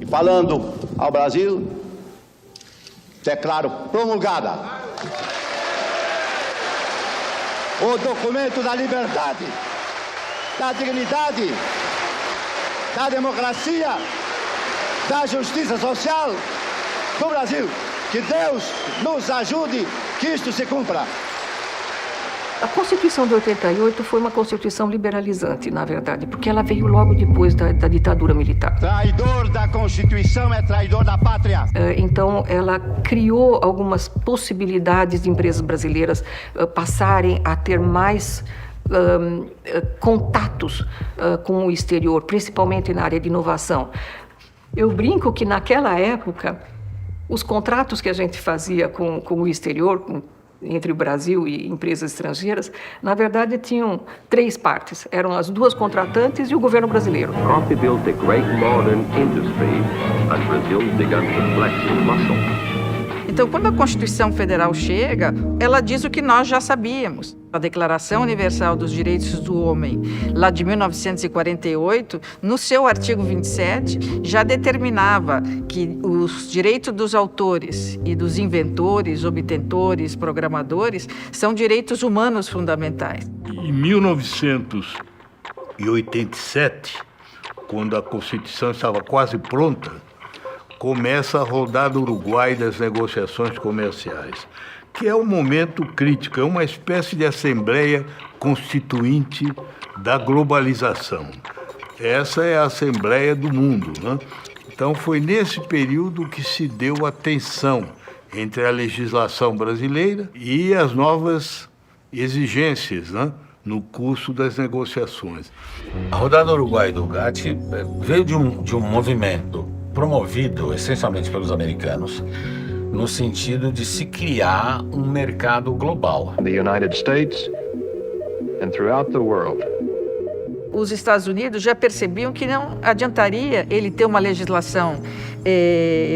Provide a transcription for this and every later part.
E falando ao Brasil, declaro promulgada o documento da liberdade, da dignidade, da democracia, da justiça social do Brasil. Que Deus nos ajude que isto se cumpra. A Constituição de 88 foi uma Constituição liberalizante, na verdade, porque ela veio logo depois da ditadura militar. Traidor da Constituição é traidor da pátria. Então, ela criou algumas possibilidades de empresas brasileiras passarem a ter mais contatos com o exterior, principalmente na área de inovação. Eu brinco que, naquela época, os contratos que a gente fazia com o exterior, entre o Brasil e empresas estrangeiras, na verdade tinham três partes. Eram as duas contratantes e o governo brasileiro. Coffee built a great modern industry, and Brazil began to flex its muscle. Então, quando a Constituição Federal chega, ela diz o que nós já sabíamos. A Declaração Universal dos Direitos do Homem, lá de 1948, no seu artigo 27, já determinava que os direitos dos autores e dos inventores, obtentores, programadores, são direitos humanos fundamentais. Em 1987, quando a Constituição estava quase pronta, começa a rodada Uruguai das negociações comerciais, que é um momento crítico, é uma espécie de assembleia constituinte da globalização. Essa é a assembleia do mundo, né? Então foi nesse período que se deu a tensão entre a legislação brasileira e as novas exigências, né, no curso das negociações. A rodada Uruguai do GATT veio de um movimento promovido essencialmente pelos americanos, no sentido de se criar um mercado global. The United States and throughout the world. Os Estados Unidos já percebiam que não adiantaria ele ter uma legislação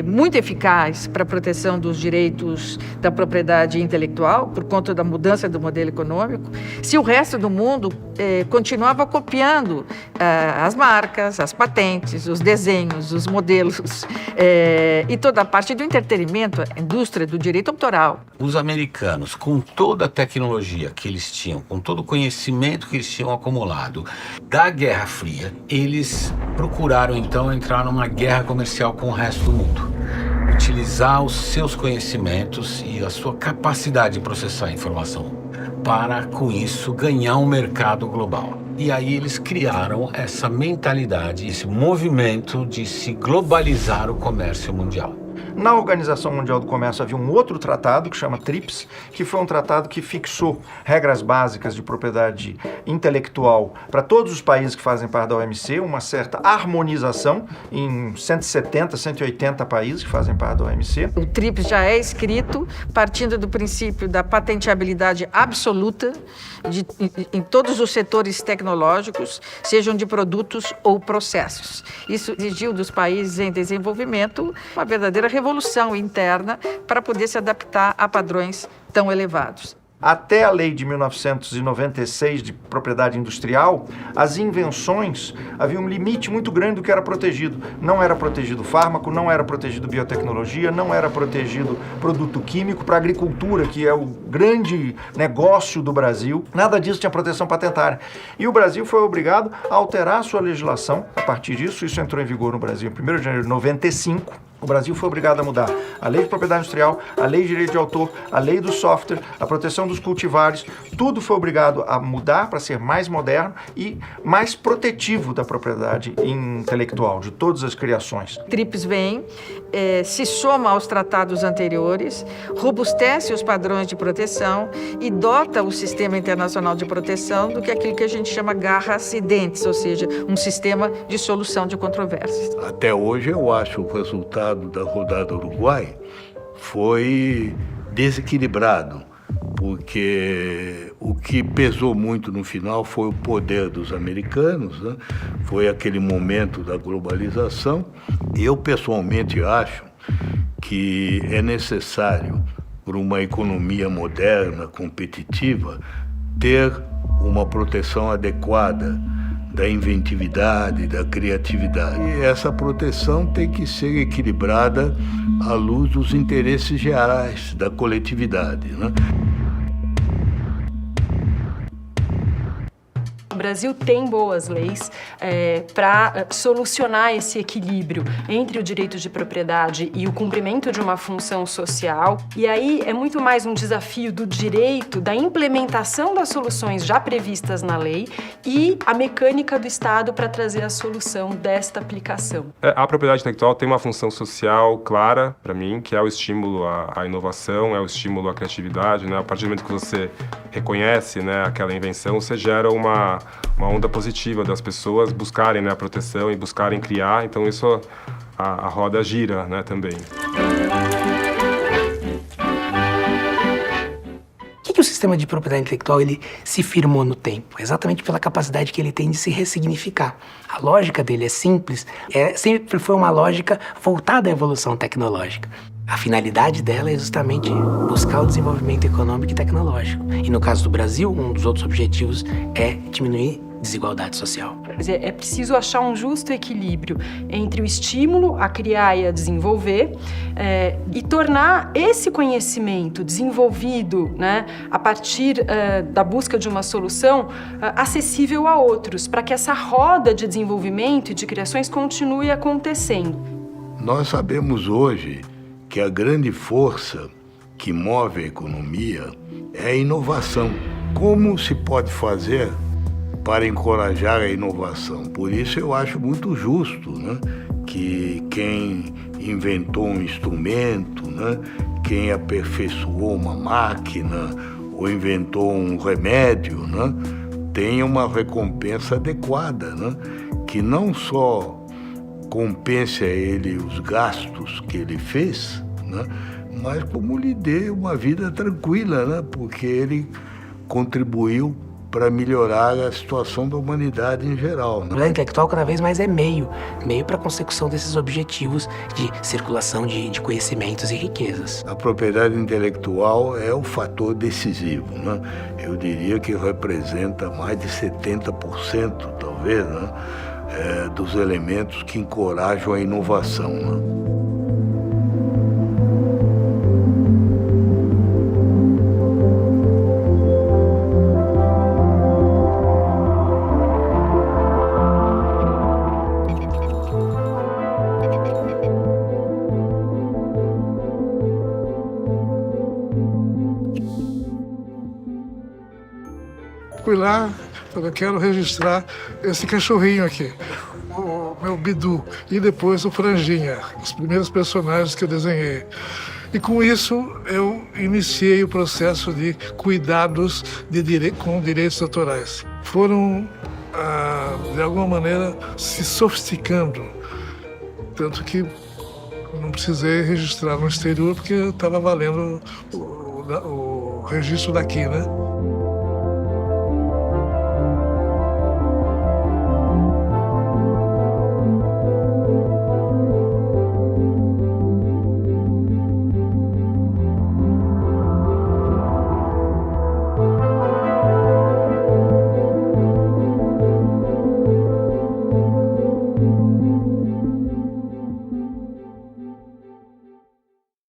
muito eficaz para a proteção dos direitos da propriedade intelectual, por conta da mudança do modelo econômico, se o resto do mundo continuava copiando as marcas, as patentes, os desenhos, os modelos e toda a parte do entretenimento, a indústria do direito autoral. Os americanos, com toda a tecnologia que eles tinham, com todo o conhecimento que eles tinham acumulado da Guerra Fria, eles procuraram então entrar numa guerra comercial com o resto do mundo. Utilizar os seus conhecimentos e a sua capacidade de processar a informação para, com isso, ganhar um mercado global. E aí eles criaram essa mentalidade, esse movimento de se globalizar o comércio mundial. Na Organização Mundial do Comércio havia um outro tratado que chama TRIPS, que foi um tratado que fixou regras básicas de propriedade intelectual para todos os países que fazem parte da OMC, uma certa harmonização em 170, 180 países que fazem parte da OMC. O TRIPS já é escrito partindo do princípio da patenteabilidade absoluta em todos os setores tecnológicos, sejam de produtos ou processos. Isso exigiu dos países em desenvolvimento uma verdadeira revolução interna para poder se adaptar a padrões tão elevados. Até a lei de 1996 de propriedade industrial, as invenções haviam um limite muito grande do que era protegido. Não era protegido fármaco, não era protegido biotecnologia, não era protegido produto químico para a agricultura, que é o grande negócio do Brasil. Nada disso tinha proteção patentária. E o Brasil foi obrigado a alterar a sua legislação. A partir disso, isso entrou em vigor no Brasil em 1º de janeiro de 95. O Brasil foi obrigado a mudar a lei de propriedade industrial, a lei de direito de autor, a lei do software, a proteção dos cultivares, tudo foi obrigado a mudar para ser mais moderno e mais protetivo da propriedade intelectual, de todas as criações. TRIPS vem, se soma aos tratados anteriores, robustece os padrões de proteção e dota o sistema internacional de proteção do que é aquilo que a gente chama garra acidentes, ou seja, um sistema de solução de controvérsias. Até hoje eu acho o resultado da rodada Uruguai foi desequilibrado, porque o que pesou muito no final foi o poder dos americanos, né? Foi aquele momento da globalização. Eu pessoalmente acho que é necessário, para uma economia moderna, competitiva, ter uma proteção adequada da inventividade, da criatividade. E essa proteção tem que ser equilibrada à luz dos interesses gerais da coletividade, né? O Brasil tem boas leis para solucionar esse equilíbrio entre o direito de propriedade e o cumprimento de uma função social. E aí é muito mais um desafio do direito, da implementação das soluções já previstas na lei e a mecânica do Estado para trazer a solução desta aplicação. A propriedade intelectual tem uma função social clara para mim, que é o estímulo à inovação, é o estímulo à criatividade, né? A partir do momento que você reconhece, né, aquela invenção, você gera uma onda positiva das pessoas buscarem, né, a proteção e buscarem criar. Então isso a roda gira, né, também. Por que o sistema de propriedade intelectual ele se firmou no tempo? Exatamente pela capacidade que ele tem de se ressignificar. A lógica dele é simples, sempre foi uma lógica voltada à evolução tecnológica. A finalidade dela é justamente buscar o desenvolvimento econômico e tecnológico. E no caso do Brasil, um dos outros objetivos é diminuir a desigualdade social. É preciso achar um justo equilíbrio entre o estímulo a criar e a desenvolver e tornar esse conhecimento desenvolvido, né, a partir da busca de uma solução acessível a outros, para que essa roda de desenvolvimento e de criações continue acontecendo. Nós sabemos hoje que a grande força que move a economia é a inovação. Como se pode fazer para encorajar a inovação? Por isso eu acho muito justo, né, que quem inventou um instrumento, né, quem aperfeiçoou uma máquina ou inventou um remédio, né, tenha uma recompensa adequada, né, que não só compense a ele os gastos que ele fez, né, mas como lhe dê uma vida tranquila, né, porque ele contribuiu para melhorar a situação da humanidade em geral, né? A propriedade intelectual cada vez mais é meio para a consecução desses objetivos de circulação de conhecimentos e riquezas. A propriedade intelectual é o fator decisivo, né? Eu diria que representa mais de 70%, talvez, né, dos elementos que encorajam a inovação, né? Fui lá, eu quero registrar esse cachorrinho aqui, o meu Bidu, e depois o Franjinha, os primeiros personagens que eu desenhei. E com isso eu iniciei o processo de cuidados com direitos autorais. Foram, de alguma maneira, se sofisticando, tanto que não precisei registrar no exterior porque estava valendo o registro daqui, né?